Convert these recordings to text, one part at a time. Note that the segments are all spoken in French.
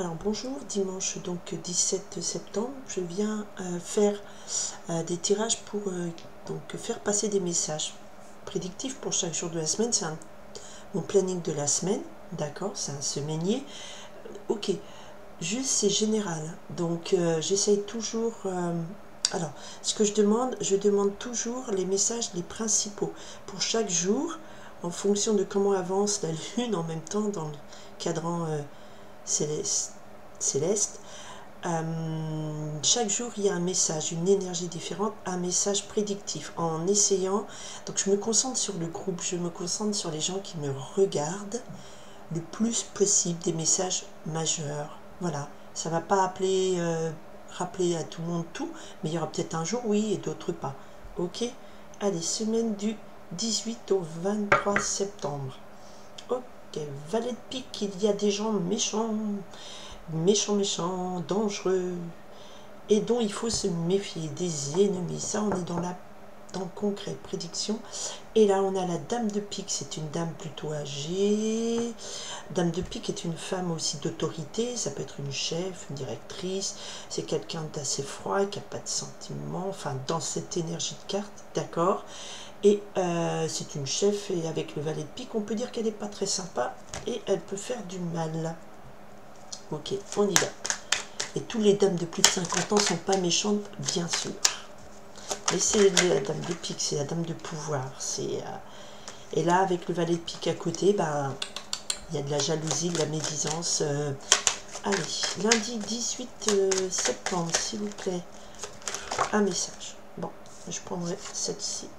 Alors bonjour, dimanche donc 17 septembre, je viens faire des tirages pour donc faire passer des messages prédictifs pour chaque jour de la semaine. C'est mon planning de la semaine, d'accord, c'est un semainier. Ok, juste c'est général, donc j'essaye toujours. Alors, ce que je demande toujours les messages les principaux pour chaque jour en fonction de comment avance la lune en même temps dans le cadran céleste. Chaque jour il y a un message, une énergie différente, un message prédictif en essayant, donc je me concentre sur le groupe, je me concentre sur les gens qui me regardent le plus possible, des messages majeurs, voilà, ça va pas rappeler à tout le monde tout, mais il y aura peut-être un jour oui et d'autres pas, ok. Allez, semaine du 18 au 23 septembre. Ok, valet de pique, il y a des gens méchants, dangereux, et dont il faut se méfier, des ennemis. Ça, on est dans le concret, prédiction. Et là, on a la dame de pique, c'est une dame plutôt âgée. Dame de pique est une femme aussi d'autorité, ça peut être une chef, une directrice, c'est quelqu'un d'assez froid, qui n'a pas de sentiments, enfin, dans cette énergie de carte, d'accord. Et c'est une chef, et avec le valet de pique, on peut dire qu'elle n'est pas très sympa, et elle peut faire du mal. Ok, on y va. Et tous les dames de plus de 50 ans sont pas méchantes, bien sûr. Mais c'est la dame de pique, c'est la dame de pouvoir. Et là, avec le valet de pique à côté, ben, il y a de la jalousie, de la médisance. Allez, lundi 18 septembre, s'il vous plaît. Un message. Bon, je prendrai celle-ci.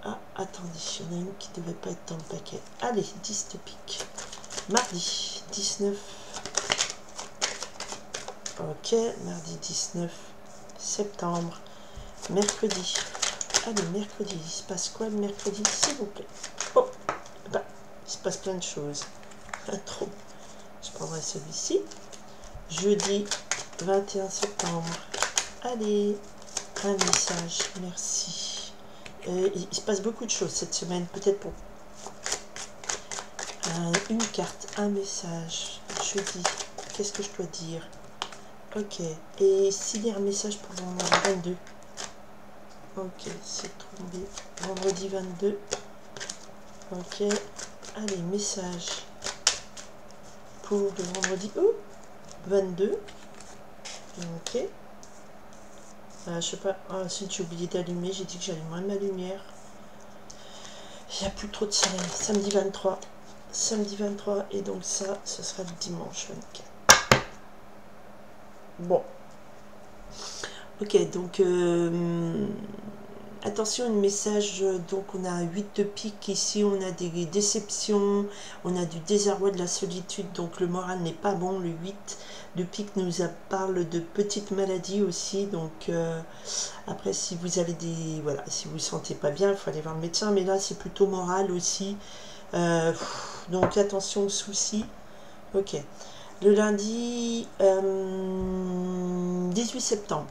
Ah, attendez, il y en a une qui ne devait pas être dans le paquet. Allez, 10 de pique. Mardi 19. Ok, mardi 19 septembre. Mercredi. Allez, mercredi, il se passe quoi le mercredi, s'il vous plaît? Oh, bah, il se passe plein de choses. Pas trop. Je prendrai celui-ci. Jeudi 21 septembre. Allez, un message, merci. Il se passe beaucoup de choses cette semaine, peut-être pour une carte, un message. Jeudi, qu'est-ce que je dois dire? Ok, et s'il y a un message pour vendredi 22. Ok, c'est tombé. Vendredi 22. Ok, allez, message pour le vendredi 22. Ok. Je sais pas, ensuite j'ai oublié d'allumer, j'ai dit que j'allumerais ma lumière. Il n'y a plus trop de soleil. Samedi 23. Samedi 23, et donc ça, ce sera le dimanche 24. Bon. Ok, donc attention, une message, donc on a 8 de pique ici, on a des déceptions, on a du désarroi, de la solitude, donc le moral n'est pas bon. Le 8 de pique nous parle de petites maladies aussi, donc après si vous avez des, voilà, si vous ne sentez pas bien, il faut aller voir le médecin, mais là c'est plutôt moral aussi, donc attention aux soucis. Ok, le lundi 18 septembre.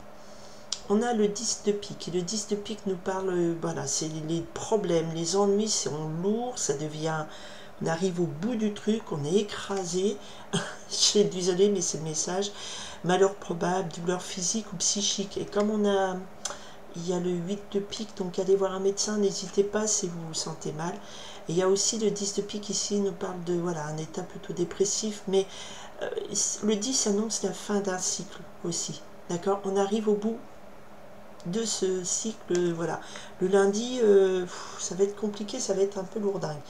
On a le 10 de pique, et le 10 de pique nous parle, voilà, c'est les problèmes, les ennuis sont lourds, ça devient, on arrive au bout du truc, on est écrasé, je suis désolée mais c'est le message, malheur probable, douleur physique ou psychique, et comme il y a le 8 de pique, donc allez voir un médecin, n'hésitez pas si vous vous sentez mal. Et il y a aussi le 10 de pique ici, nous parle de, voilà, un état plutôt dépressif, mais le 10 annonce la fin d'un cycle aussi, d'accord, on arrive au bout de ce cycle, voilà. Le lundi, ça va être compliqué, ça va être un peu lourdingue.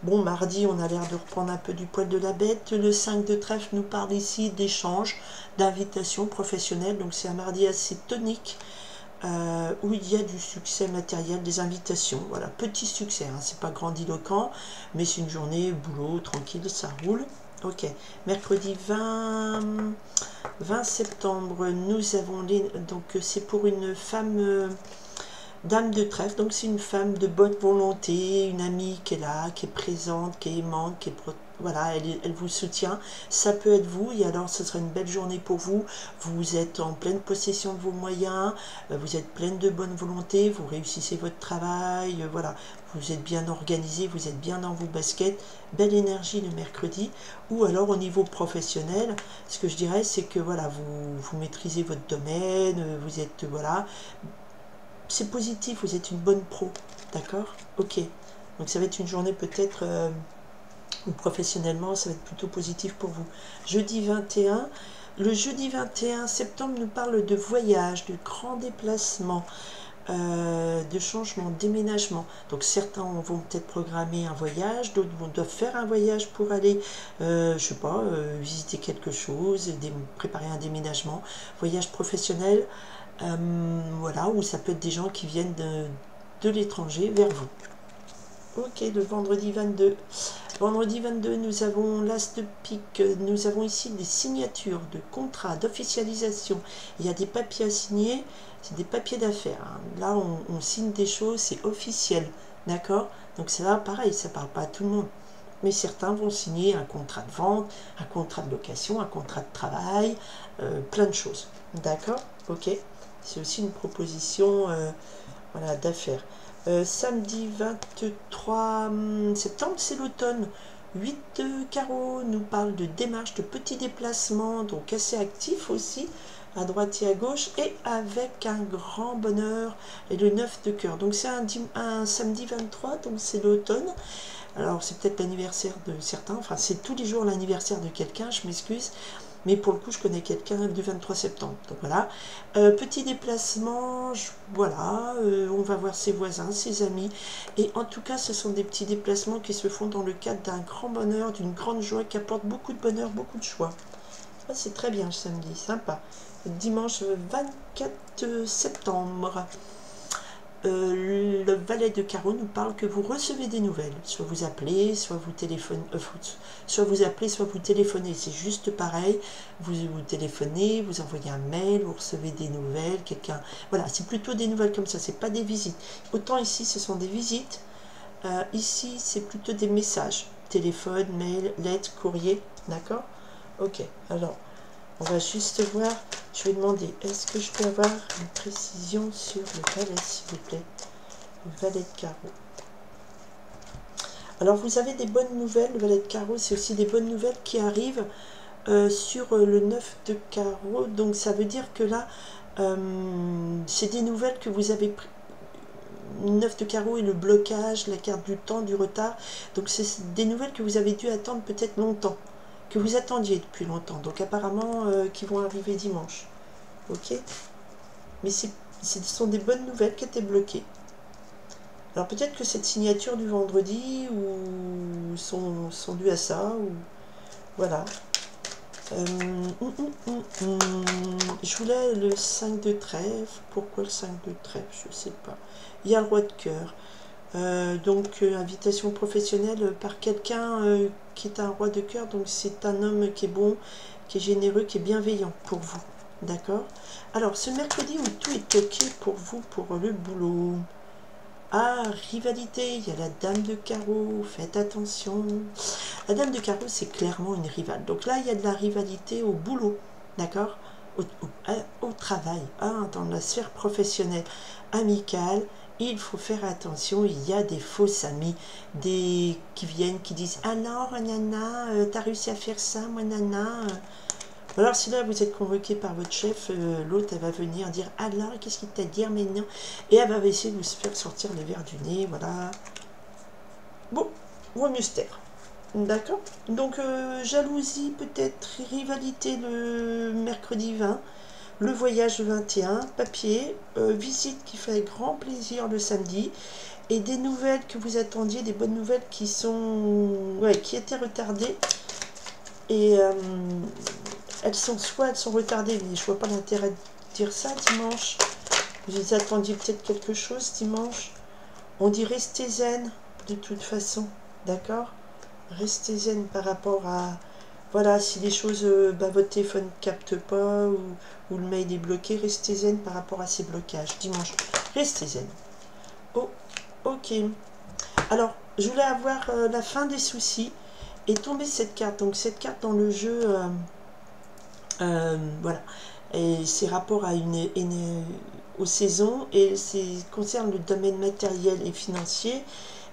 Bon, mardi, on a l'air de reprendre un peu du poil de la bête. Le 5 de trèfle nous parle ici d'échanges, d'invitations professionnelles, donc c'est un mardi assez tonique, où il y a du succès matériel, des invitations, voilà, petit succès, hein, c'est pas grandiloquent, mais c'est une journée boulot, tranquille, ça roule. Ok, mercredi 20 septembre, nous avons donc c'est pour une femme, dame de trèfle, donc c'est une femme de bonne volonté, une amie qui est là, qui est présente, qui est aimante, qui est Voilà, elle vous soutient. Ça peut être vous, et alors ce sera une belle journée pour vous. Vous êtes en pleine possession de vos moyens, vous êtes pleine de bonne volonté, vous réussissez votre travail, voilà. Vous êtes bien organisé, vous êtes bien dans vos baskets. Belle énergie le mercredi. Ou alors au niveau professionnel, ce que je dirais, c'est que voilà, vous maîtrisez votre domaine, vous êtes, voilà. C'est positif, vous êtes une bonne pro, d'accord? Ok. Donc ça va être une journée peut-être... ou professionnellement, ça va être plutôt positif pour vous. Jeudi 21, le jeudi 21 septembre nous parle de voyage, de grands déplacements, de changements, déménagement. Donc certains vont peut-être programmer un voyage, d'autres doivent faire un voyage pour aller, je sais pas, visiter quelque chose, préparer un déménagement, voyage professionnel, voilà, ou ça peut être des gens qui viennent de l'étranger vers vous. Ok, le vendredi 22. Vendredi 22, nous avons l'as de pique. Nous avons ici des signatures de contrats, d'officialisation. Il y a des papiers à signer. C'est des papiers d'affaires. Hein. Là, on signe des choses, c'est officiel. D'accord? Donc c'est là, pareil, ça ne parle pas à tout le monde. Mais certains vont signer un contrat de vente, un contrat de location, un contrat de travail, plein de choses. D'accord? Ok. C'est aussi une proposition voilà, d'affaires. Samedi 23 septembre, c'est l'automne. 8 carreaux nous parle de démarches, de petits déplacements, donc assez actifs aussi, à droite et à gauche, et avec un grand bonheur, et le 9 de cœur. Donc c'est un samedi 23, donc c'est l'automne. Alors c'est peut-être l'anniversaire de certains, enfin c'est tous les jours l'anniversaire de quelqu'un, je m'excuse. Mais pour le coup, je connais quelqu'un du 23 septembre. Donc voilà. Petit déplacement, voilà. On va voir ses voisins, ses amis. Et en tout cas, ce sont des petits déplacements qui se font dans le cadre d'un grand bonheur, d'une grande joie, qui apporte beaucoup de bonheur, beaucoup de joie. Ça, c'est très bien, samedi. Sympa. Dimanche 24 septembre. Le valet de carreau nous parle que vous recevez des nouvelles. Soit vous appelez, soit vous téléphonez, soit vous appelez, soit vous téléphonez. C'est juste pareil. Vous téléphonez, vous envoyez un mail, vous recevez des nouvelles, quelqu'un. Voilà, c'est plutôt des nouvelles comme ça. C'est pas des visites. Autant ici, ce sont des visites. Ici, c'est plutôt des messages. Téléphone, mail, lettre, courrier. D'accord? Ok. Alors, on va juste voir. Je vais demander, est-ce que je peux avoir une précision sur le valet, s'il vous plaît? Le valet de carreau. Alors, vous avez des bonnes nouvelles. Le valet de carreau, c'est aussi des bonnes nouvelles qui arrivent sur le 9 de carreau. Donc, ça veut dire que là, c'est des nouvelles que vous avez pris. 9 de carreau et le blocage, la carte du temps, du retard. Donc, c'est des nouvelles que vous avez dû attendre peut-être longtemps, que vous attendiez depuis longtemps. Donc, apparemment, qui vont arriver dimanche. Ok? Mais ce sont des bonnes nouvelles qui étaient bloquées. Alors peut-être que cette signature du vendredi sont dues à ça, ou voilà. Je voulais le 5 de trèfle. Pourquoi le 5 de trèfle? Je ne sais pas. Il y a le roi de cœur. Donc invitation professionnelle par quelqu'un qui est un roi de cœur. Donc c'est un homme qui est bon, qui est généreux, qui est bienveillant pour vous. D'accord? Alors, ce mercredi où tout est ok pour vous, pour le boulot. Ah, rivalité, il y a la dame de carreau, faites attention. La dame de carreau, c'est clairement une rivale. Donc là, il y a de la rivalité au boulot, d'accord? Au travail, hein, dans la sphère professionnelle, amicale. Il faut faire attention, il y a des fausses amis, qui viennent, qui disent « Alors, nana, t'as réussi à faire ça, moi, nana ?» Alors si là vous êtes convoqué par votre chef, l'autre elle va venir dire « Alors, qu'est-ce qu'il t'a dit maintenant ?» Et elle va essayer de vous faire sortir les verres du nez, voilà. Bon, vaut mieux se taire. D'accord? Donc jalousie, peut-être rivalité le mercredi 20, le voyage 21, papier, visite qui fait grand plaisir le samedi, et des nouvelles que vous attendiez, des bonnes nouvelles qui qui étaient retardées, et elles sont retardées, mais je vois pas l'intérêt de dire ça dimanche. Vous attendiez peut-être quelque chose dimanche. On dit restez zen de toute façon, d'accord? Restez zen par rapport à... Voilà, si les choses, votre téléphone ne capte pas ou le mail est bloqué, restez zen par rapport à ces blocages. Dimanche, restez zen. Oh, ok. Alors, je voulais avoir la fin des soucis est tombée cette carte. Donc cette carte dans le jeu, voilà, et c'est rapport à aux saisons, et c'est concerne le domaine matériel et financier.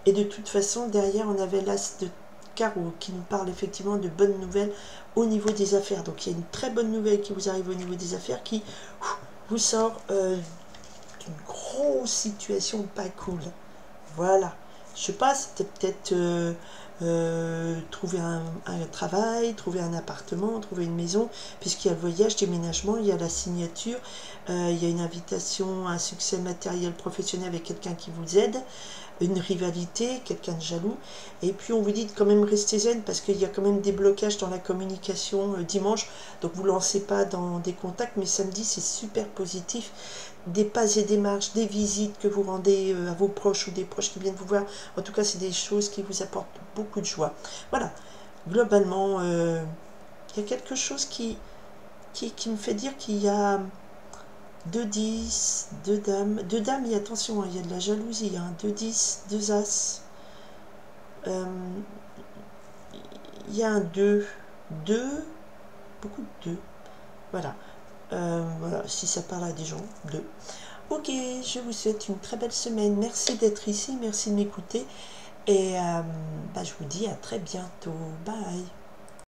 Et de toute façon, derrière, on avait l'as de carreau qui nous parle effectivement de bonnes nouvelles au niveau des affaires. Donc il y a une très bonne nouvelle qui vous arrive au niveau des affaires qui vous sort d'une grosse situation pas cool. Voilà. Je sais pas, c'était peut-être trouver un travail, trouver un appartement, trouver une maison, puisqu'il y a le voyage, déménagement, il y a la signature, il y a une invitation, un succès matériel professionnel avec quelqu'un qui vous aide, une rivalité, quelqu'un de jaloux, et puis on vous dit de quand même rester zen parce qu'il y a quand même des blocages dans la communication dimanche, donc vous ne lancez pas dans des contacts, mais samedi c'est super positif, des pas et des marches, des visites que vous rendez à vos proches ou des proches qui viennent vous voir, en tout cas c'est des choses qui vous apportent beaucoup de joie. Voilà, globalement il y a quelque chose qui me fait dire qu'il y a 2 10, 2 dames, et attention, il y a de la jalousie, 2 10, 2 as, il y a un 2, 2, beaucoup de 2, voilà, voilà, si ça parle à des gens, 2. Ok, je vous souhaite une très belle semaine, merci d'être ici, merci de m'écouter, et je vous dis à très bientôt, bye.